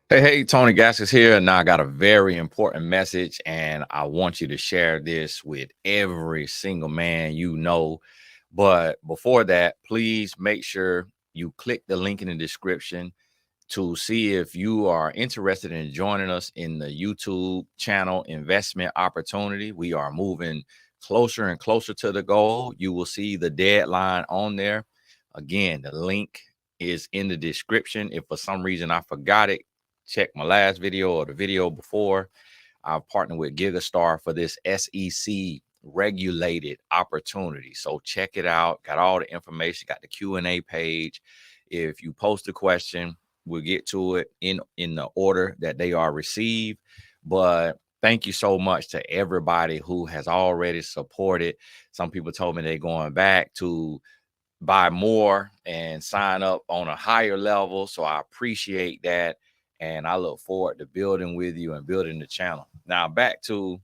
Hey, Tony Gaskins here. And now I got a very important message, and I want you to share this with every single man you know. But before that, please make sure you click the link in the description to see if you are interested in joining us in the YouTube channel Investment Opportunity. We are moving closer and closer to the goal. You will see the deadline on there. Again, the link is in the description. If for some reason I forgot it, check my last video or the video before. I've partnered with Gigastar for this SEC regulated opportunity. So check it out. Got all the information, got the Q&A page. If you post a question, we'll get to it in the order that they are received. But thank you so much to everybody who has already supported. Some people told me they're going back to buy more and sign up on a higher level. So I appreciate that. And I look forward to building with you and building the channel. Now back to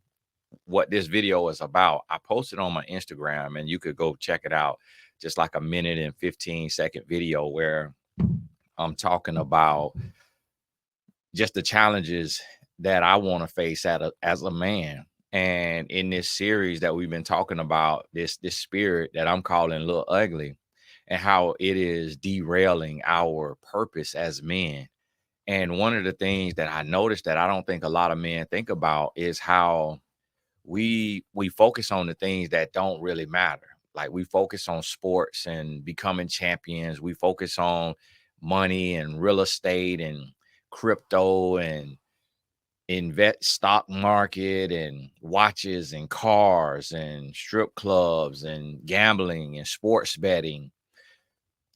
what this video is about. I posted on my Instagram and you could go check it out. Just like a minute and 15-second video where I'm talking about just the challenges that I want to face as a man. And in this series that we've been talking about, this spirit that I'm calling Little Ugly, and how it is derailing our purpose as men. And one of the things that I noticed that I don't think a lot of men think about is how we focus on the things that don't really matter. Like we focus on sports and becoming champions. We focus on money and real estate and crypto and invest stock market and watches and cars and strip clubs and gambling and sports betting,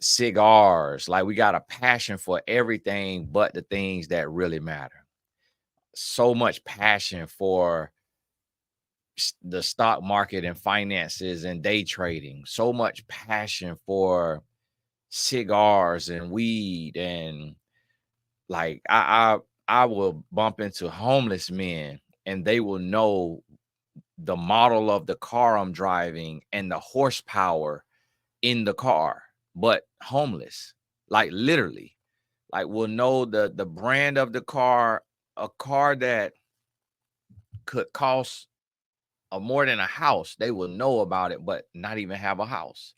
cigars. Like we got a passion for everything but the things that really matter. So much passion for the stock market and finances and day trading. So much passion for cigars and weed. And like I will bump into homeless men and they will know the model of the car I'm driving and the horsepower in the car, but homeless, like literally, like will know the brand of the car, a car that could cost more than a house. They will know about it, but not even have a house.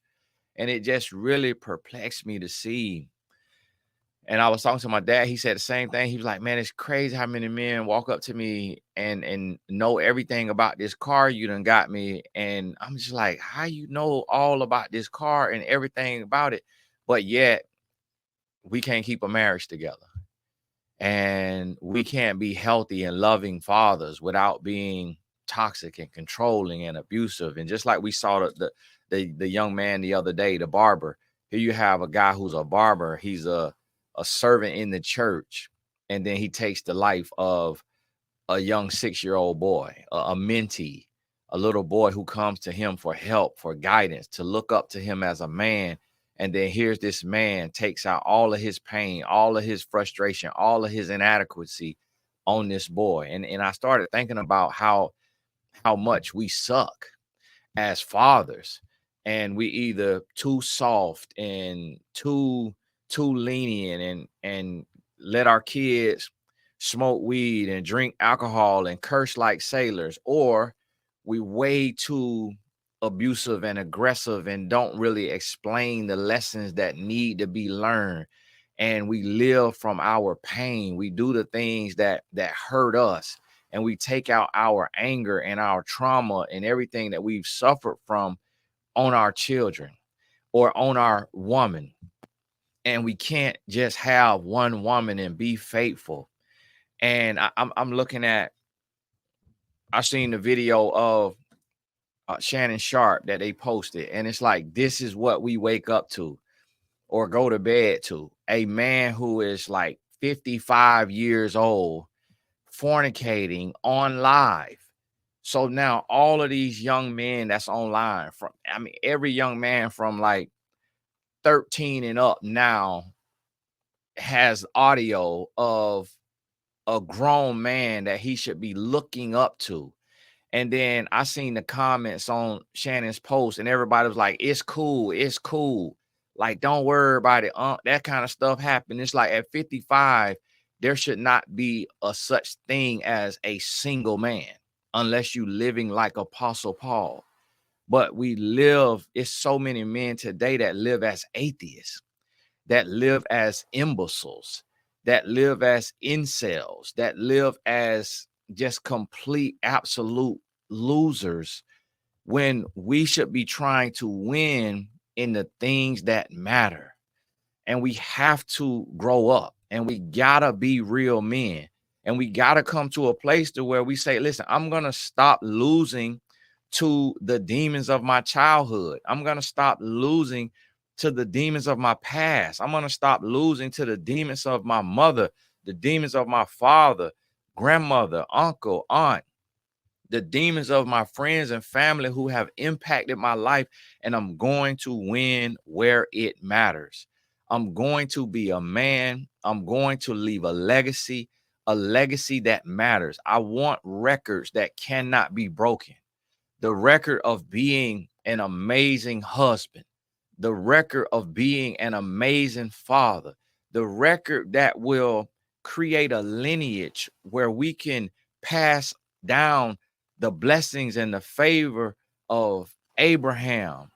And it just really perplexed me to see. And I was talking to my dad. He said the same thing. He was like, "Man, it's crazy how many men walk up to me and know everything about this car you done got me." And I'm just like, "How you know all about this car and everything about it, but yet we can't keep a marriage together, and we can't be healthy and loving fathers without being toxic and controlling and abusive." And just like we saw the young man the other day, the barber. Here you have a guy who's a barber. He's a servant in the church, and then he takes the life of a young 6-year-old boy, a mentee, a little boy who comes to him for help, for guidance, to look up to him as a man. And then here's this man takes out all of his pain, all of his frustration, all of his inadequacy on this boy. And I started thinking about how much we suck as fathers, and we either too soft and too lenient and let our kids smoke weed and drink alcohol and curse like sailors, or we way too abusive and aggressive and don't really explain the lessons that need to be learned. And we live from our pain. We do the things that hurt us, and we take out our anger and our trauma and everything that we've suffered from on our children or on our woman. And we can't just have one woman and be faithful. And I'm looking at, I seen the video of Shannon Sharp that they posted, and it's like, this is what we wake up to or go to bed to. A man who is like 55 years old fornicating on live. So now all of these young men that's online, from I mean every young man from like 13 and up now has audio of a grown man that he should be looking up to. And then I seen the comments on Shannon's post, and everybody was like, "It's cool, it's cool. Like, don't worry about it. That kind of stuff happened." It's like at 55, there should not be a such thing as a single man unless you living like Apostle Paul. But we live, it's so many men today that live as atheists, that live as imbeciles, that live as incels, that live as just complete absolute losers, when we should be trying to win in the things that matter. And we have to grow up, and we gotta be real men, and we gotta come to a place to where we say, listen, I'm gonna stop losing to the demons of my childhood. I'm gonna stop losing to the demons of my past. I'm gonna stop losing to the demons of my mother, the demons of my father, grandmother, uncle, aunt, the demons of my friends and family who have impacted my life. And I'm going to win where it matters. I'm going to be a man. I'm going to leave a legacy that matters. I want records that cannot be broken. The record of being an amazing husband, the record of being an amazing father, the record that will create a lineage where we can pass down the blessings and the favor of Abraham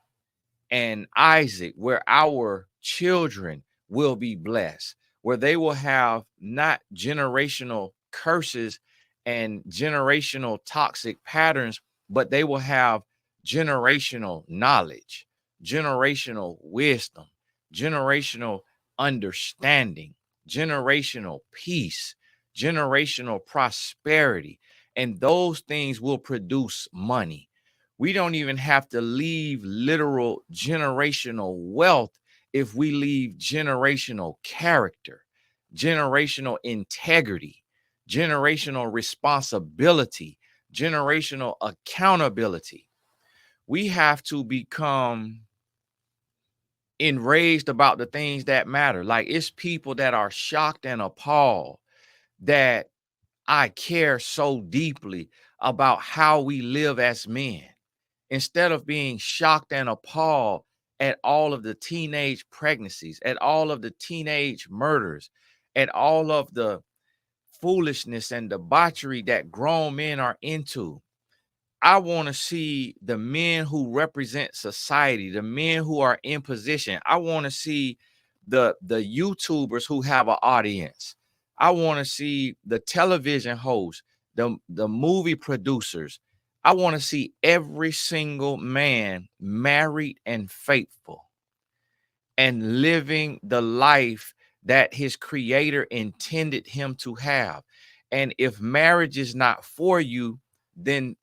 and Isaac, where our children will be blessed, where they will have not generational curses and generational toxic patterns, but they will have generational knowledge, generational wisdom, generational understanding, generational peace, generational prosperity. And those things will produce money. We don't even have to leave literal generational wealth if we leave generational character, generational integrity, generational responsibility, generational accountability. We have to become enraged about the things that matter. Like, it's people that are shocked and appalled that I care so deeply about how we live as men, instead of being shocked and appalled at all of the teenage pregnancies, at all of the teenage murders, at all of the foolishness and debauchery that grown men are into. I want to see the men who represent society, the men who are in position. I want to see the YouTubers who have an audience. I want to see the television hosts, the movie producers. I want to see every single man married and faithful and living the life that his creator intended him to have. And if marriage is not for you, then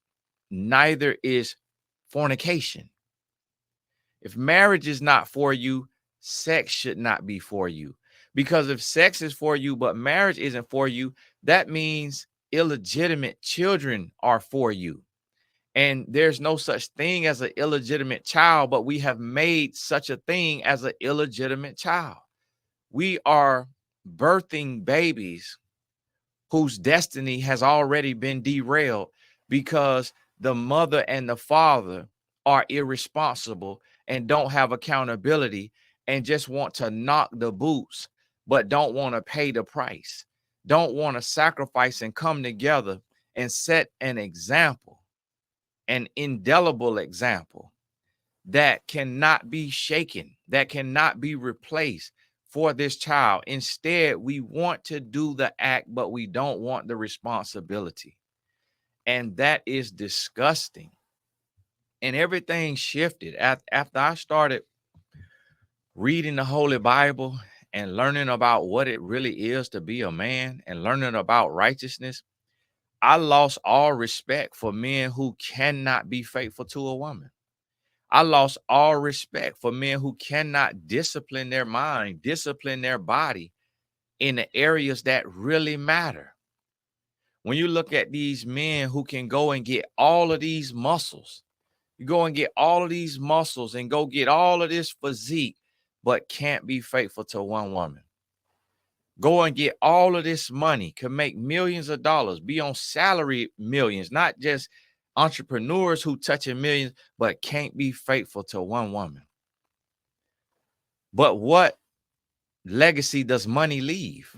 neither is fornication. If marriage is not for you, sex should not be for you. Because if sex is for you, but marriage isn't for you, that means illegitimate children are for you. And there's no such thing as an illegitimate child, but we have made such a thing as an illegitimate child. We are birthing babies whose destiny has already been derailed because the mother and the father are irresponsible and don't have accountability and just want to knock the boots, but don't want to pay the price, don't want to sacrifice and come together and set an example, an indelible example that cannot be shaken, that cannot be replaced for this child. Instead, we want to do the act, but we don't want the responsibility. And that is disgusting. And everything shifted after I started reading the Holy Bible and learning about what it really is to be a man and learning about righteousness. I lost all respect for men who cannot be faithful to a woman. I lost all respect for men who cannot discipline their mind, discipline their body in the areas that really matter. When you look at these men who can go and get all of these muscles, you go and get all of these muscles and go get all of this physique, but can't be faithful to one woman. Go and get all of this money, can make millions of dollars, be on salary millions, not just entrepreneurs who touching millions, but can't be faithful to one woman. But what legacy does money leave?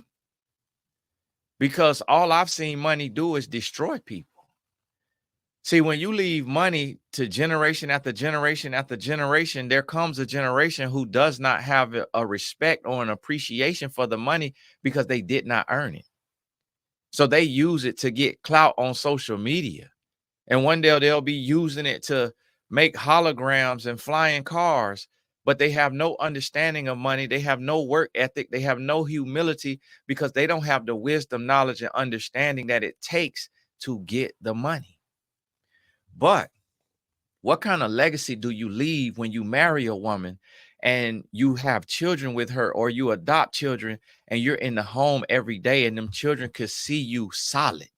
because all I've seen money do is destroy people. See, when you leave money to generation after generation after generation, there comes a generation who does not have a respect or an appreciation for the money because they did not earn it. So they use it to get clout on social media. And one day they'll be using it to make holograms and flying cars, but they have no understanding of money. They have no work ethic. They have no humility because they don't have the wisdom, knowledge, and understanding that it takes to get the money. But what kind of legacy do you leave when you marry a woman and you have children with her, or you adopt children and you're in the home every day and them children could see you solid?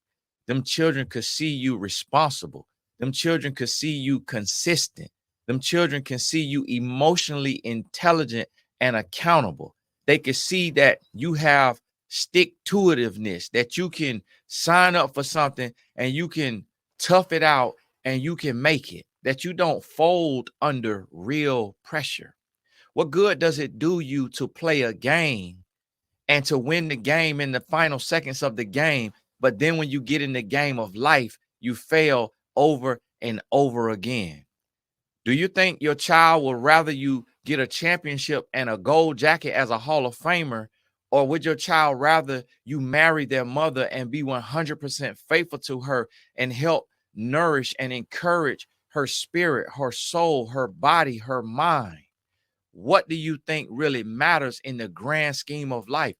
Them children could see you responsible. Them children could see you consistent. Them children can see you emotionally intelligent and accountable. They can see that you have stick-to-itiveness, that you can sign up for something and you can tough it out and you can make it, that you don't fold under real pressure. What good does it do you to play a game and to win the game in the final seconds of the game, but then when you get in the game of life, you fail over and over again? Do you think your child will rather you get a championship and a gold jacket as a Hall of Famer, or would your child rather you marry their mother and be 100% faithful to her and help nourish and encourage her spirit, her soul, her body, her mind? What do you think really matters in the grand scheme of life?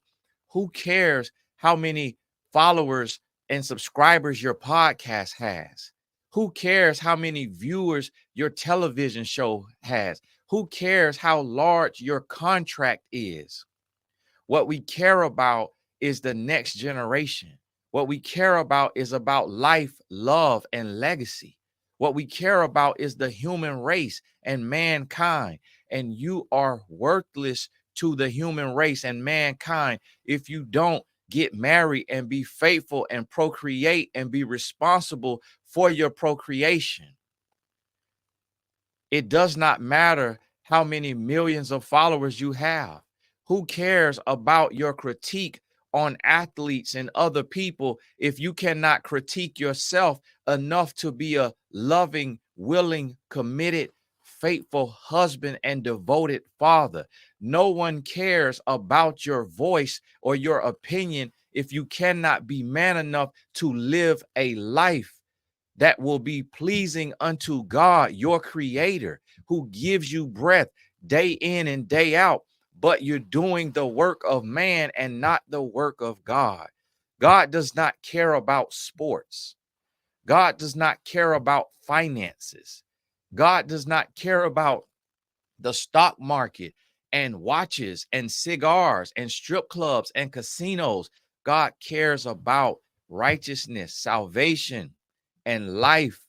Who cares how many followers and subscribers your podcast has? Who cares how many viewers your television show has? Who cares how large your contract is? What we care about is the next generation. What we care about is about life, love, and legacy. What we care about is the human race and mankind. And you are worthless to the human race and mankind if you don't get married and be faithful and procreate and be responsible for your procreation. It does not matter how many millions of followers you have. Who cares about your critique on athletes and other people if you cannot critique yourself enough to be a loving, willing, committed, faithful husband and devoted father? No one cares about your voice or your opinion if you cannot be man enough to live a life that will be pleasing unto God, your creator, who gives you breath day in and day out, but you're doing the work of man and not the work of God. God does not care about sports. God does not care about finances. God does not care about the stock market and watches and cigars and strip clubs and casinos. God cares about righteousness, salvation, and life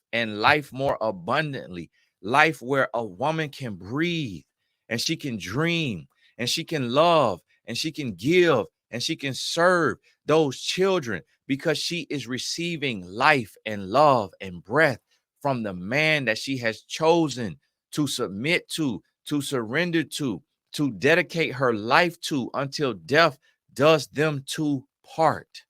more abundantly. Life where a woman can breathe and she can dream and she can love and she can give and she can serve those children because she is receiving life and love and breath from the man that she has chosen to submit to surrender to dedicate her life to until death does them to part.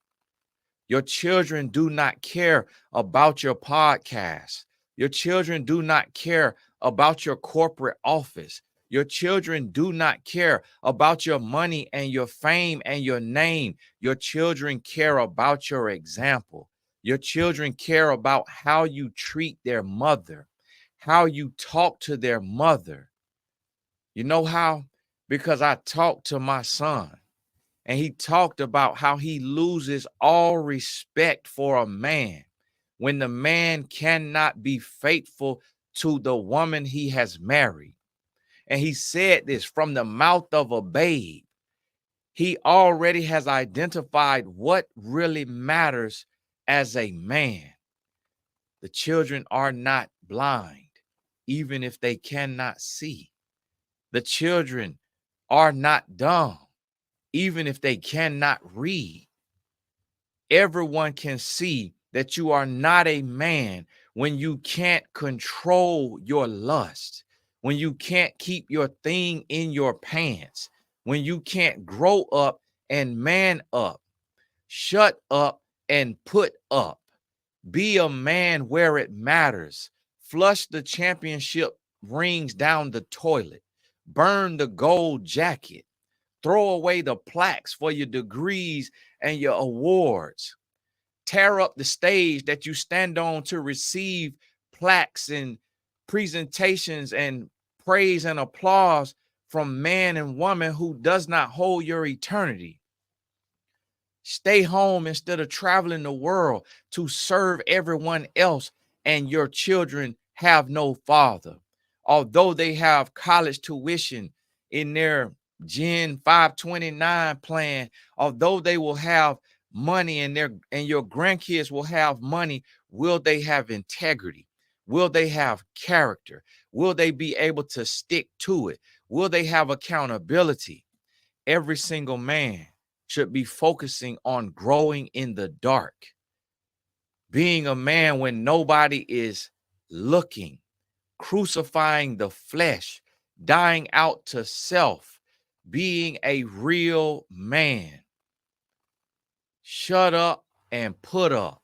Your children do not care about your podcast. Your children do not care about your corporate office. Your children do not care about your money and your fame and your name. Your children care about your example. Your children care about how you treat their mother, how you talk to their mother. You know how? Because I talked to my son and he talked about how he loses all respect for a man when the man cannot be faithful to the woman he has married. And he said this from the mouth of a babe. He already has identified what really matters as a man. The children are not blind, even if they cannot see. The children are not dumb, even if they cannot read. Everyone can see that you are not a man when you can't control your lust, when you can't keep your thing in your pants, when you can't grow up and man up. Shut up and put up. Be a man where it matters. Flush the championship rings down the toilet. Burn the gold jacket. Throw away the plaques for your degrees and your awards. Tear up the stage that you stand on to receive plaques and presentations and praise and applause from man and woman who does not hold your eternity. Stay home instead of traveling the world to serve everyone else, and your children have no father. Although they have college tuition in their Gen 529 plan, although they will have money and your grandkids will have money, will they have integrity? Will they have character? Will they be able to stick to it? Will they have accountability? Every single man should be focusing on growing in the dark, being a man when nobody is looking, crucifying the flesh, dying out to self, being a real man. Shut up and put up.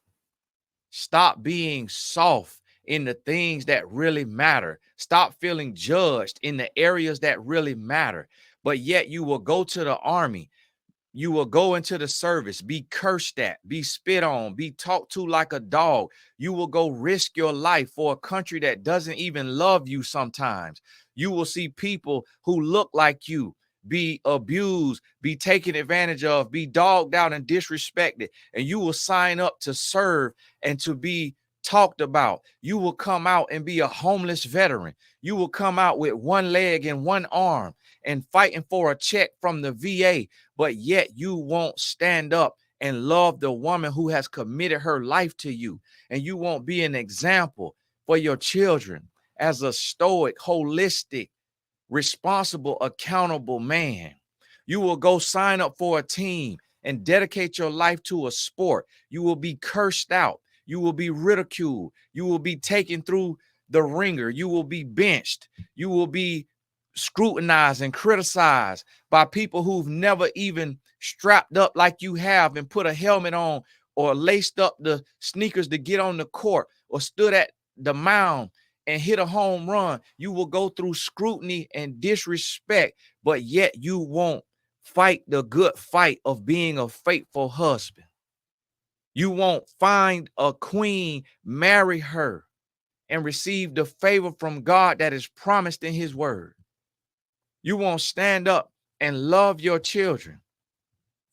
Stop being soft in the things that really matter. Stop feeling judged in the areas that really matter. But yet you will go to the army. You will go into the service, be cursed at, be spit on, be talked to like a dog. You will go risk your life for a country that doesn't even love you sometimes. You will see people who look like you be abused, be taken advantage of, be dogged out and disrespected. And you will sign up to serve and to be talked about. You will come out and be a homeless veteran. You will come out with one leg and one arm and fighting for a check from the VA, but yet you won't stand up and love the woman who has committed her life to you. And you won't be an example for your children as a stoic, holistic, responsible, accountable man. You will go sign up for a team and dedicate your life to a sport. You will be cursed out. You will be ridiculed. You will be taken through the ringer. You will be benched. You will be scrutinized and criticized by people who've never even strapped up like you have and put a helmet on or laced up the sneakers to get on the court or stood at the mound and hit a home run. You will go through scrutiny and disrespect, but yet you won't fight the good fight of being a faithful husband. You won't find a queen, marry her, and receive the favor from God that is promised in his word. You won't stand up and love your children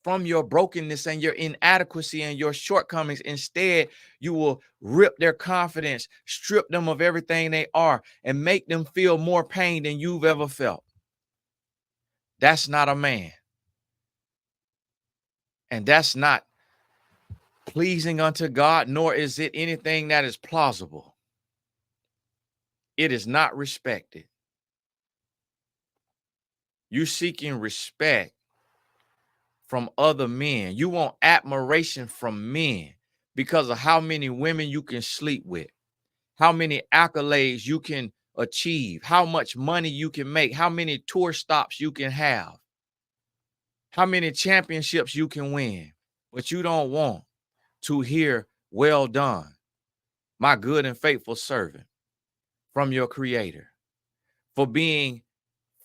from your brokenness and your inadequacy and your shortcomings. Instead, you will rip their confidence, strip them of everything they are, and make them feel more pain than you've ever felt. That's not a man. And that's not pleasing unto God, nor is it anything that is plausible. It is not respected. You're seeking respect from other men. You want admiration from men because of how many women you can sleep with, how many accolades you can achieve, how much money you can make, how many tour stops you can have, how many championships you can win. But you don't want to hear, well done, my good and faithful servant, from your creator, for being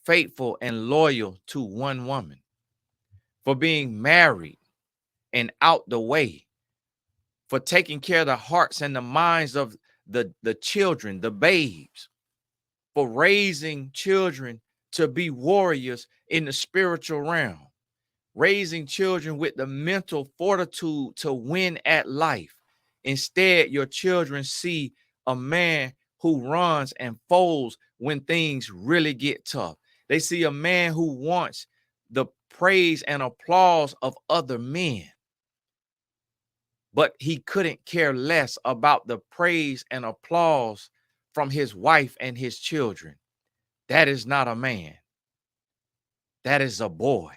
faithful and loyal to one woman, for being married and out the way, for taking care of the hearts and the minds of the children, the babes, for raising children to be warriors in the spiritual realm, raising children with the mental fortitude to win at life. Instead, your children see a man who runs and folds when things really get tough. They see a man who wants the praise and applause of other men, but he couldn't care less about the praise and applause from his wife and his children. That is not a man. That is a boy.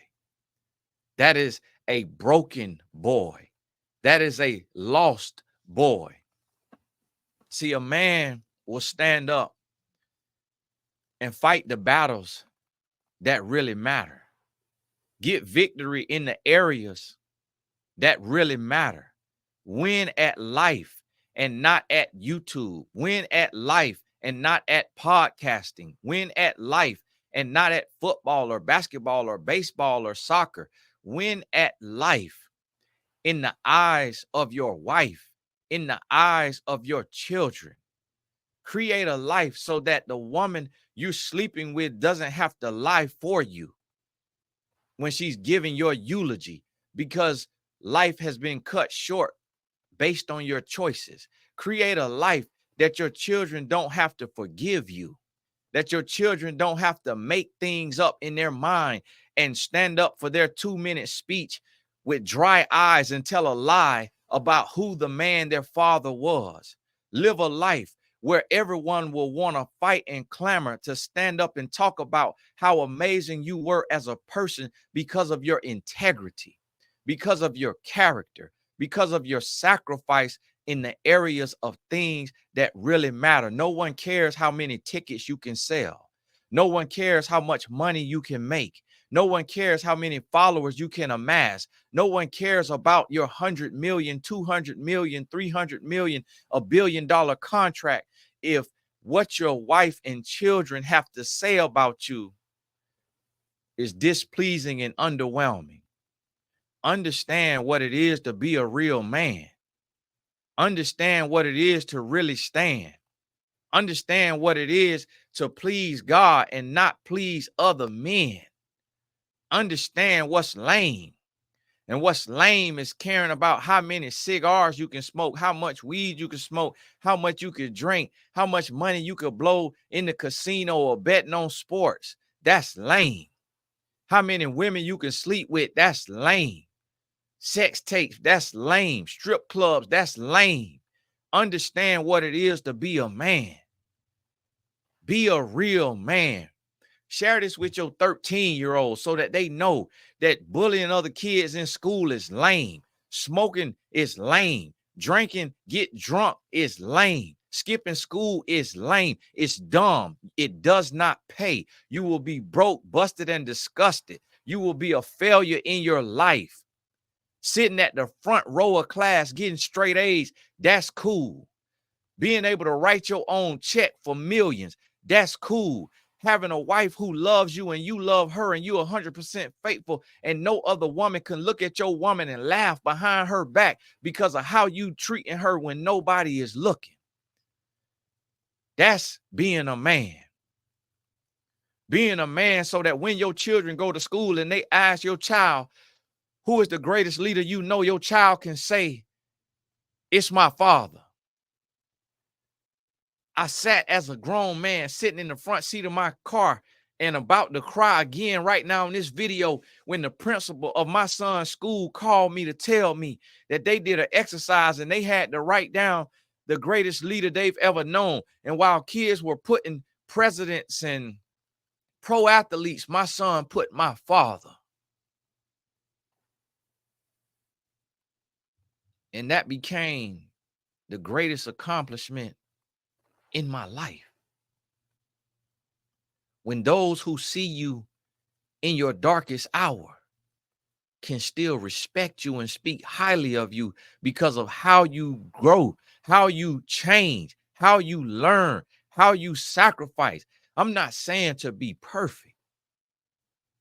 That is a broken boy. That is a lost boy. See, a man will stand up and fight the battles that really matter. Get victory in the areas that really matter. Win at life and not at YouTube. Win at life and not at podcasting. Win at life and not at football or basketball or baseball or soccer. Win at life in the eyes of your wife, in the eyes of your children. Create a life so that the woman you're sleeping with doesn't have to lie for you when she's giving your eulogy, because life has been cut short based on your choices. Create a life that your children don't have to forgive you, that your children don't have to make things up in their mind and stand up for their 2-minute speech with dry eyes and tell a lie about who the man their father was. Live a life where everyone will want to fight and clamor to stand up and talk about how amazing you were as a person because of your integrity, because of your character, because of your sacrifice in the areas of things that really matter. No one cares how many tickets you can sell. No one cares how much money you can make. No one cares how many followers you can amass. No one cares about your 100 million, 200 million, 300 million, $1 billion contract if what your wife and children have to say about you is displeasing and underwhelming. Understand what it is to be a real man. Understand what it is to really stand. Understand what it is to please God and not please other men. Understand what's lame. And what's lame is caring about how many cigars you can smoke, how much weed you can smoke, how much you could drink, how much money you could blow in the casino or betting on sports. That's lame. How many women you can sleep with, that's lame. Sex tapes, that's lame. Strip clubs, that's lame. Understand what it is to be a man. Be a real man. Share this with your 13-year-old so that they know that bullying other kids in school is lame. Smoking is lame. Drinking, get drunk is lame. Skipping school is lame. It's dumb. It does not pay. You will be broke, busted, and disgusted. You will be a failure in your life. Sitting at the front row of class getting straight A's, that's cool. Being able to write your own check for millions, that's cool. Having a wife who loves you and you love her and you're 100% faithful and no other woman can look at your woman and laugh behind her back because of how you treating her when nobody is looking. That's being a man. Being a man so that when your children go to school and they ask your child, who is the greatest leader you know, your child can say, it's my father. I sat as a grown man sitting in the front seat of my car and about to cry again right now in this video when the principal of my son's school called me to tell me that they did an exercise and they had to write down the greatest leader they've ever known. And while kids were putting presidents and pro athletes, my son put my father. And that became the greatest accomplishment in my life. When those who see you in your darkest hour can still respect you and speak highly of you because of how you grow, how you change, how you learn, how you sacrifice. I'm not saying to be perfect,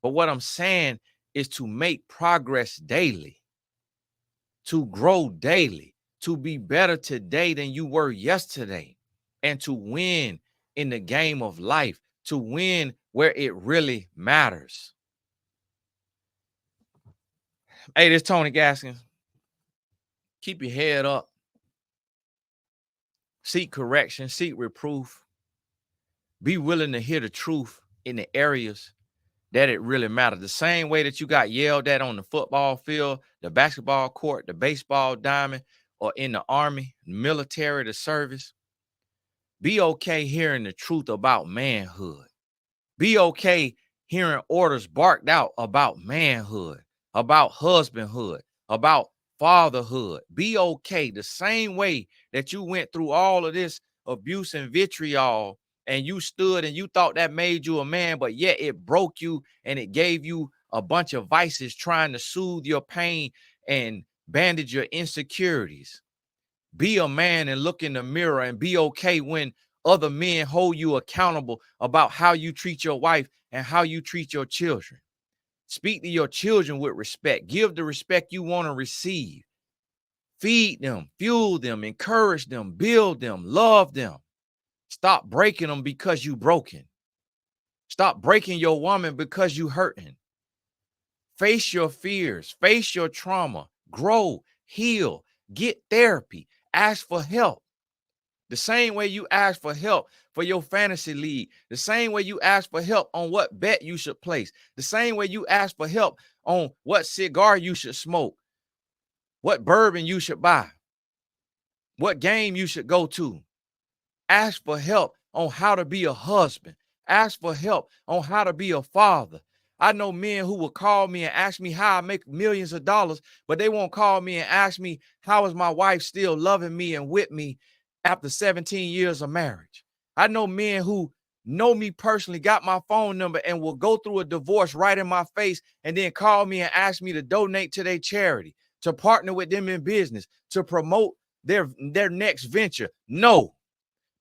but what I'm saying is to make progress daily, to grow daily, to be better today than you were yesterday, and to win in the game of life, to win where it really matters. Hey, this is Tony Gaskins. Keep your head up. Seek correction, seek reproof. Be willing to hear the truth in the areas that it really matters. The same way that you got yelled at on the football field, the basketball court, the baseball diamond, or in the army, military, the service. Be okay hearing the truth about manhood. Be okay hearing orders barked out about manhood, about husbandhood, about fatherhood. Be okay the same way that you went through all of this abuse and vitriol and you stood and you thought that made you a man, but yet it broke you and it gave you a bunch of vices trying to soothe your pain and bandage your insecurities. Be a man and look in the mirror and be okay when other men hold you accountable about how you treat your wife and how you treat your children. Speak to your children with respect. Give the respect you want to receive. Feed them, fuel them, encourage them, build them, love them. Stop breaking them because you broken. Stop breaking your woman because you hurting. Face your fears, face your trauma, grow, heal, get therapy, ask for help. The same way you ask for help for your fantasy league, the same way you ask for help on what bet you should place, the same way you ask for help on what cigar you should smoke, what bourbon you should buy, what game you should go to. Ask for help on how to be a husband. Ask for help on how to be a father. I know men who will call me and ask me how I make millions of dollars, but they won't call me and ask me, how is my wife still loving me and with me after 17 years of marriage? I know men who know me personally, got my phone number, and will go through a divorce right in my face and then call me and ask me to donate to their charity, to partner with them in business, to promote their next venture. No,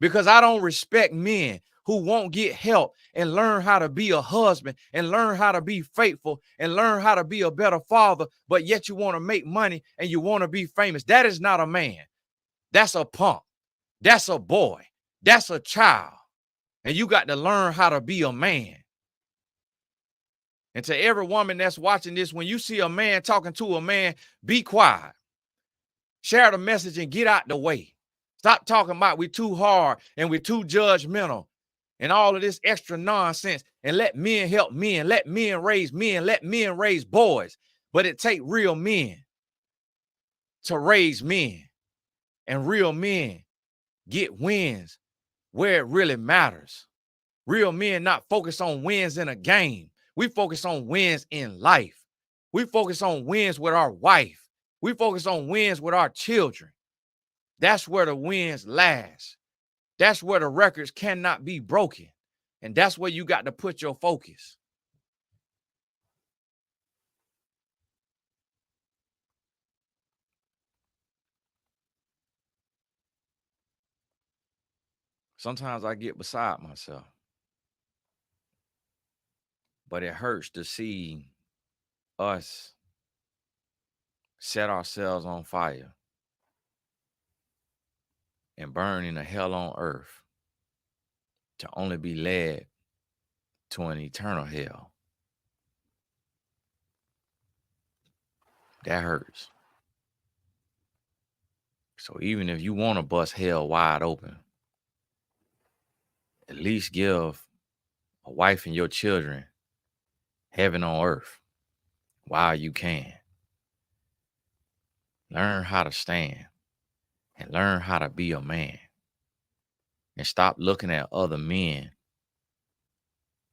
because I don't respect men who won't get help and learn how to be a husband and learn how to be faithful and learn how to be a better father, but yet you want to make money and you want to be famous. That is not a man. That's a punk. That's a boy. That's a child. And you got to learn how to be a man. And to every woman that's watching this, when you see a man talking to a man, be quiet. Share the message and get out the way. Stop talking about we're too hard and we're too judgmental and all of this extra nonsense, and let men help men. Let men raise men. Let men raise boys. But it takes real men to raise men, and real men get wins where it really matters. Real men not focus on wins in a game. We focus on wins in life. We focus on wins with our wife. We focus on wins with our children. That's where the wins last. That's where the records cannot be broken. And that's where you got to put your focus. Sometimes I get beside myself, but it hurts to see us set ourselves on fire and burn in a hell on earth to only be led to an eternal hell. That hurts. So even if you want to bust hell wide open, at least give a wife and your children heaven on earth while you can. Learn how to stand and learn how to be a man. And stop looking at other men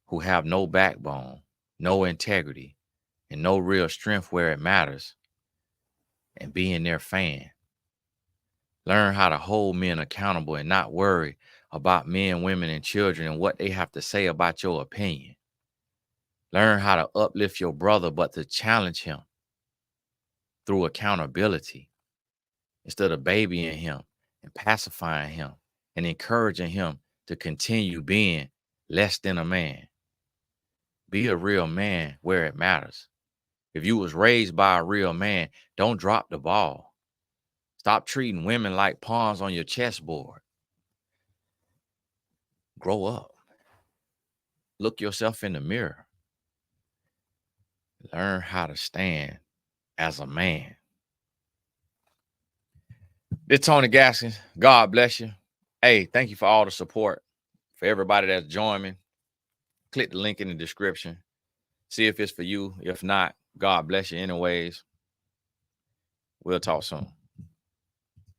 who have no backbone, no integrity, and no real strength where it matters, and being their fan. Learn how to hold men accountable and not worry about men, women, and children and what they have to say about your opinion. Learn how to uplift your brother, but to challenge him through accountability instead of babying him and pacifying him and encouraging him to continue being less than a man. Be a real man where it matters. If you was raised by a real man, don't drop the ball. Stop treating women like pawns on your chessboard. Grow up. Look yourself in the mirror. Learn how to stand as a man. This Tony Gaskins. God bless you. Hey, thank you for all the support. For everybody that's joined me, click the link in the description. See if it's for you. If not, God bless you anyways. We'll talk soon.